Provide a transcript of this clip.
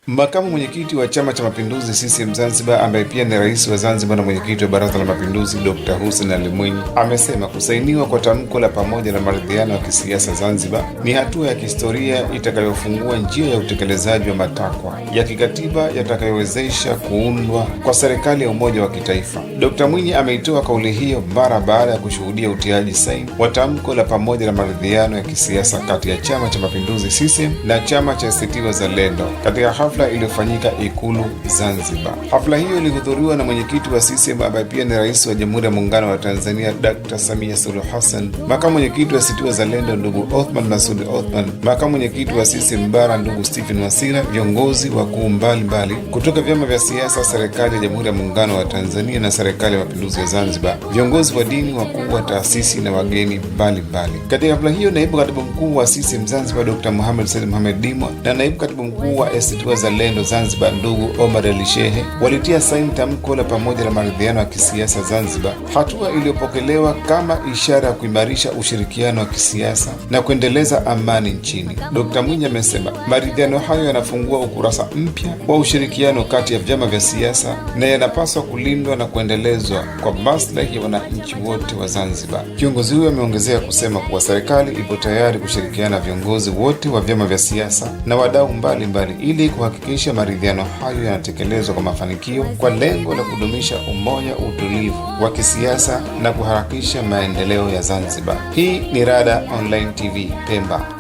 Makamu mwenyekiti wa Chama cha Mapinduzi CCM Zanzibar ambaye pia ni rais wa Zanzibar na mwenyekiti wa Baraza la Mapinduzi Dr. Hussein Ali Mwinyi amesema kusainiwa kwa tamko la pamoja la maridhiano ya kisiasa Zanzibar ni hatua ya kihistoria itakayofungua njia ya utekelezaji wa matakwa ya kikatiba yatakayowezesha kuundwa kwa serikali ya umoja wa kitaifa. Dr. Mwinyi ameitoa kauli hiyo mara baada ya kushuhudia utiaji saini wa tamko la pamoja la maridhiano ya kisiasa kati ya Chama cha Mapinduzi CCM na Chama cha ACT Wazalendo katika hafla iliyofanyika Ikulu Zanzibar. Hafla hiyo ilihudhuriwa na mwenyekiti wa CCM ambaye pia ni rais wa Jamhuri ya Muungano wa Tanzania Dr. Samia Suluhu Hassan, makamu mwenyekiti wa ACT Wazalendo ndugu Othman Masoud Othman, makamu mwenyekiti wa CCM Bara ndugu Stephen Wasira, viongozi wakuu mbalimbali kutoka vyama vya siasa, serikali ya Jamhuri ya Muungano wa Tanzania na serikali ya Mapinduzi ya Zanzibar, viongozi wa dini, wakuu wa taasisi na wageni mbalimbali. Katika hafla hiyo, naibu katibu mkuu wa CCM Zanzibar Dr. Mohamed Said Mohamed Dimwa na naibu katibu mkuu wa ACT Wazalendo Zanzibar ndugu Omar Ali Shehe walitia saini tamko la pamoja la maridhiano ya kisiasa Zanzibar, hatua iliyopokelewa kama ishara ya kuimarisha ushirikiano wa kisiasa na kuendeleza amani nchini. Dr. Mwinyi amesema maridhiano hayo yanafungua ukurasa mpya wa ushirikiano kati ya vyama vya siasa na yanapaswa kulindwa na kuendelezwa kwa maslahi ya wananchi wote wa Zanzibar. Kiongozi huyo ameongezea kusema kuwa serikali ipo tayari kushirikiana na viongozi wote wa vyama vya siasa na wadau mbalimbali ili kuhakikisha maridhiano hayo yanatekelezwa kwa mafanikio kwa lengo la kudumisha umoja, utulivu wa kisiasa na kuharakisha maendeleo ya Zanzibar. Hii ni Rada Online TV Pemba.